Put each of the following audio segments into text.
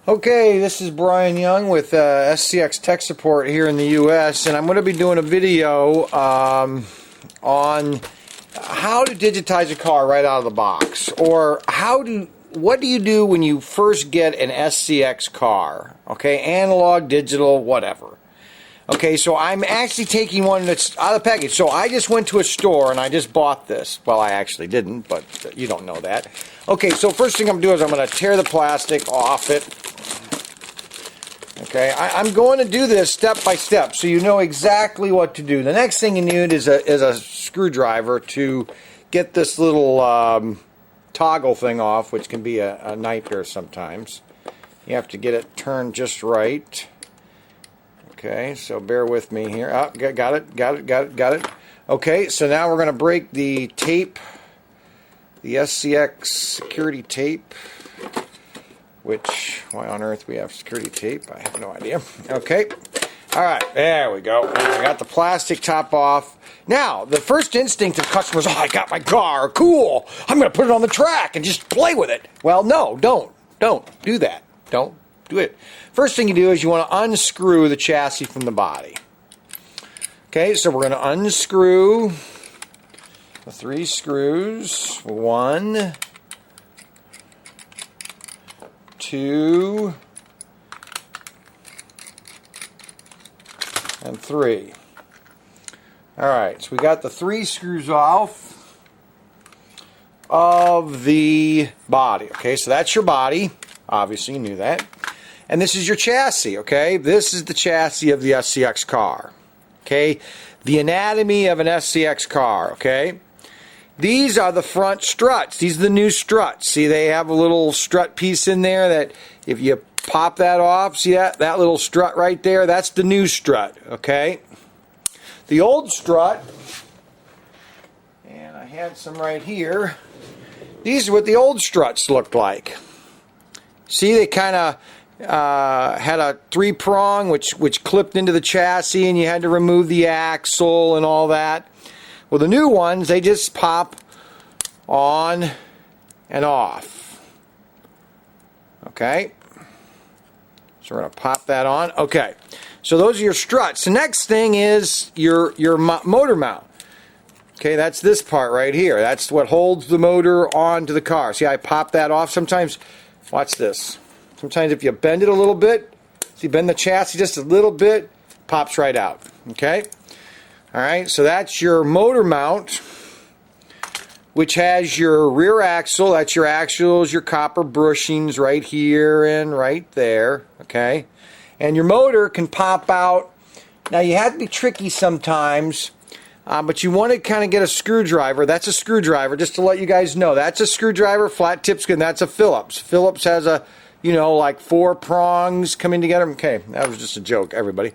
Okay, this is Brian Young with SCX Tech Support here in the US, and I'm going to be doing a video on how to digitize a car right out of the box, or what do you do when you first get an SCX car? Okay, analog, digital, whatever. Okay, so I'm actually taking one that's out of the package. So I just went to a store and I just bought this. Well, I actually didn't, but you don't know that. Okay, so first thing I'm going to do is I'm going to tear the plastic off it. Okay, I'm going to do this step by step so you know exactly what to do. The next thing you need is a screwdriver to get this little toggle thing off, which can be a nightmare sometimes. You have to get it turned just right. Okay, so bear with me here. Oh, got it. Okay, so now we're going to break the tape, the SCX security tape, which, why on earth we have security tape? I have no idea. Okay, all right, there we go. I got the plastic top off. Now, the first instinct of customers, oh, I got my car, cool, I'm going to put it on the track and just play with it. Well, no, don't do that. Don't do it. First thing you do is you want to unscrew the chassis from the body. Okay, so we're going to unscrew the 3 screws. 1, 2, and 3. Alright, so we got the 3 screws off of the body. Okay, so that's your body. Obviously, you knew that. And this is your chassis, okay? This is the chassis of the SCX car, okay? The anatomy of an SCX car, okay? These are the front struts. These are the new struts. See, they have a little strut piece in there that if you pop that off, see that little strut right there? That's the new strut, okay? The old strut, and I had some right here, these are what the old struts looked like. See, they kind of had a 3-prong which clipped into the chassis, and you had to remove the axle and all that. Well, the new ones, they just pop on and off. Okay, so we're going to pop that on. Okay, so those are your struts. The next thing is your motor mount. Okay, that's this part right here. That's what holds the motor onto the car. See, I pop that off. Sometimes, watch this. Sometimes if you bend it a little bit, so you bend the chassis just a little bit, pops right out. Okay? Alright, so that's your motor mount, which has your rear axle. That's your axles, your copper bushings right here and right there. Okay? And your motor can pop out. Now you have to be tricky sometimes, but you want to kind of get a screwdriver. That's a screwdriver, just to let you guys know. That's a screwdriver, flat tip screw, and that's a Phillips. Phillips has a, like 4 prongs coming together. Okay, that was just a joke, everybody.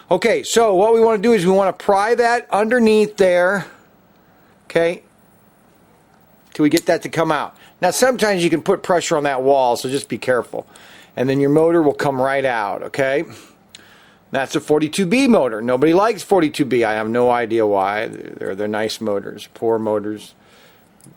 Okay, so what we want to do is we want to pry that underneath there, okay, till we get that to come out. Now, sometimes you can put pressure on that wall, so just be careful. And then your motor will come right out, okay? That's a 42B motor. Nobody likes 42B. I have no idea why. They're nice motors, poor motors.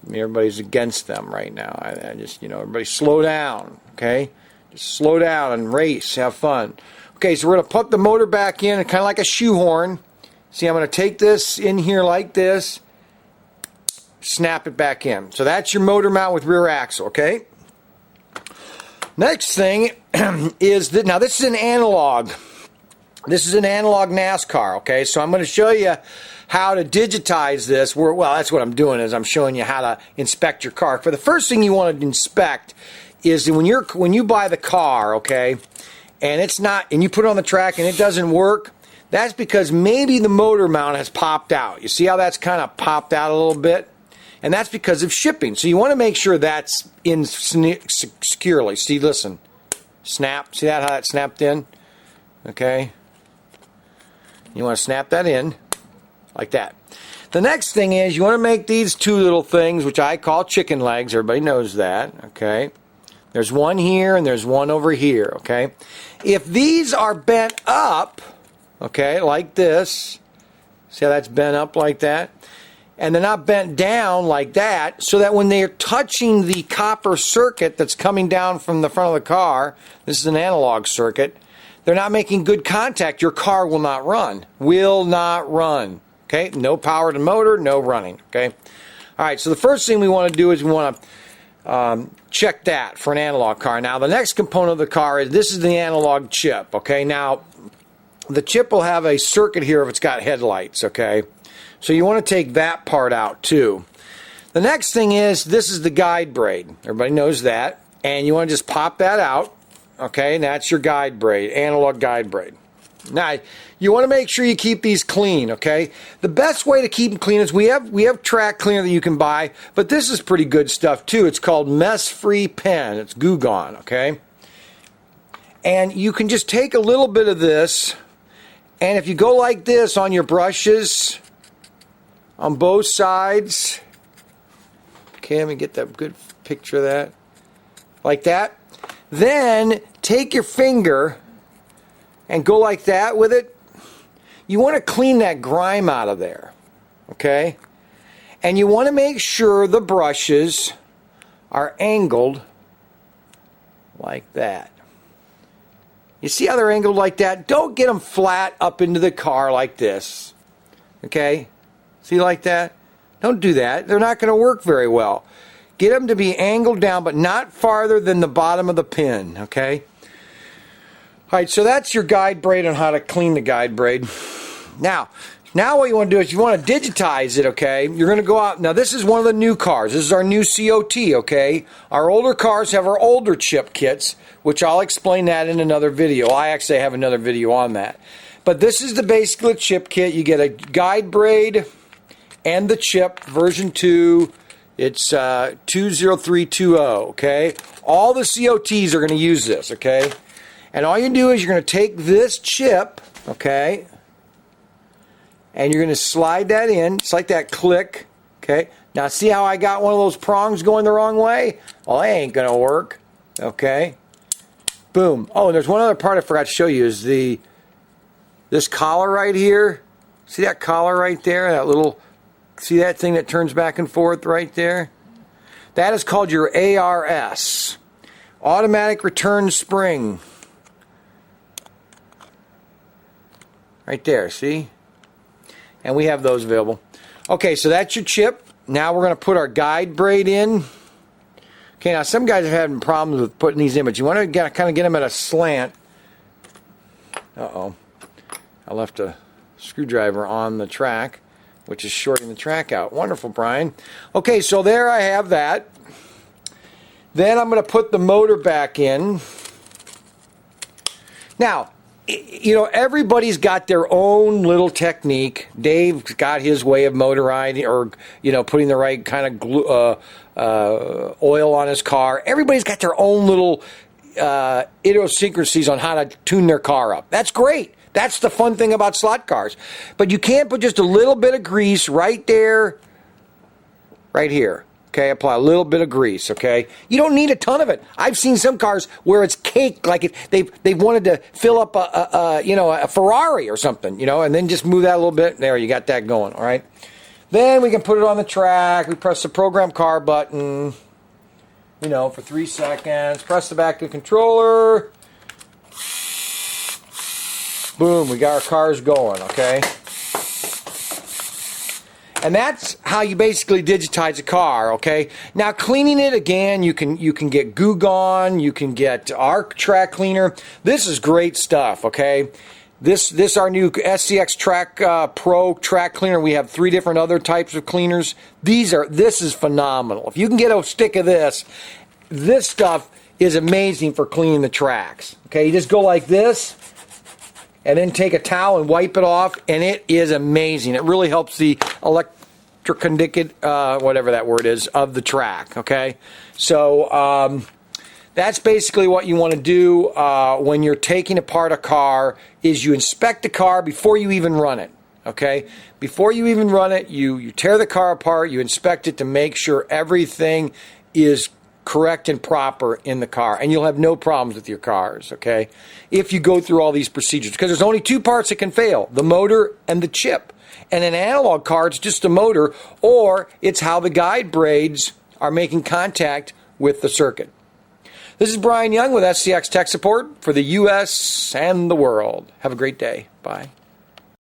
Everybody's against them right now. I just, everybody slow down, okay? Just slow down and race, have fun. Okay, so we're going to put the motor back in, kind of like a shoehorn. See, I'm going to take this in here like this, snap it back in. So that's your motor mount with rear axle, okay? Next thing is that, now this is an analog. This is an analog NASCAR, okay? So I'm going to show you how to digitize this. Well, that's what I'm doing, is I'm showing you how to inspect your car. For the first thing you want to inspect is when you buy the car, okay, and it's not, and you put it on the track and it doesn't work, that's because maybe the motor mount has popped out. You see how that's kind of popped out a little bit? And that's because of shipping. So you want to make sure that's in securely. See, listen, snap. See that, how that snapped in? Okay. You want to snap that in like that. The next thing is you want to make these 2 little things, which I call chicken legs. Everybody knows that, okay? There's one here and there's one over here, okay? If these are bent up, okay, like this, see how that's bent up like that? and they're not bent down like that, so that when they're touching the copper circuit that's coming down from the front of the car, this is an analog circuit, they're not making good contact, your car will not run. Will not run. Okay? No power to motor, no running. Okay? All right, so the first thing we want to do is we want to check that for an analog car. Now, the next component of the car is, this is the analog chip. Okay? Now, the chip will have a circuit here if it's got headlights. Okay? So you want to take that part out too. The next thing is, this is the guide braid. Everybody knows that. And you want to just pop that out. Okay, and that's your guide braid, analog guide braid. Now, you want to make sure you keep these clean, okay? The best way to keep them clean is we have track cleaner that you can buy, but this is pretty good stuff too. It's called Mess-Free Pen. It's Goo Gone, okay? And you can just take a little bit of this, and if you go like this on your brushes, on both sides, okay, let me get that good picture of that, like that. Then take your finger and go like that with it. You want to clean that grime out of there, okay? And you want to make sure the brushes are angled like that. You see how they're angled like that? Don't get them flat up into the car like this, okay? See like that? Don't do that. They're not going to work very well. Get them to be angled down, but not farther than the bottom of the pin, okay? All right, so that's your guide braid on how to clean the guide braid. Now what you want to do is you want to digitize it, okay? You're going to go out. Now, this is one of the new cars. This is our new COT, okay? Our older cars have our older chip kits, which I'll explain that in another video. I actually have another video on that. But this is the basic chip kit. You get a guide braid and the chip, version 2. It's 20320, okay? All the COTs are going to use this, okay? And all you do is you're going to take this chip, okay? And you're going to slide that in. It's like that click, okay? Now, see how I got one of those prongs going the wrong way? Well, that ain't going to work, okay? Boom. Oh, and there's one other part I forgot to show you is this collar right here. See that collar right there? That little... See that thing that turns back and forth right there? That is called your ARS. Automatic Return Spring. Right there, see? And we have those available. Okay, so that's your chip. Now we're going to put our guide braid in. Okay, now some guys are having problems with putting these in, but you want to kind of get them at a slant. Uh-oh. I left a screwdriver on the track, which is shorting the track out. Wonderful, Brian. Okay, so there I have that. Then I'm going to put the motor back in. Now, you know, everybody's got their own little technique. Dave's got his way of motorizing, or, you know, putting the right kind of glue, oil on his car. Everybody's got their own little idiosyncrasies on how to tune their car up. That's great. That's the fun thing about slot cars. But you can't put just a little bit of grease right there, right here. Okay, apply a little bit of grease, okay? You don't need a ton of it. I've seen some cars where it's caked, like they've wanted to fill up a Ferrari or something, you know, and then just move that a little bit. There, you got that going, all right? Then we can put it on the track. We press the program car button, you know, for 3 seconds. Press the back of the controller. Boom, we got our cars going, okay? And that's how you basically digitize a car, okay? Now, cleaning it, again, you can get Goo Gone, you can get our track cleaner. This is great stuff, okay? This our new SCX Track Pro track cleaner. We have 3 different other types of cleaners. This is phenomenal. If you can get a stick of this stuff is amazing for cleaning the tracks. Okay, you just go like this, and then take a towel and wipe it off, and it is amazing. It really helps the electroconducted, whatever that word is, of the track, okay? So that's basically what you want to do when you're taking apart a car, is you inspect the car before you even run it, okay? Before you even run it, you tear the car apart, you inspect it to make sure everything is correct and proper in the car, and you'll have no problems with your cars, okay, if you go through all these procedures, because there's only 2 parts that can fail: the motor and the chip. And an analog car, it's just a motor, or it's how the guide blades are making contact with the circuit. This is Brian Young with SCX Tech Support for the U.S. and the world. Have a great day. Bye.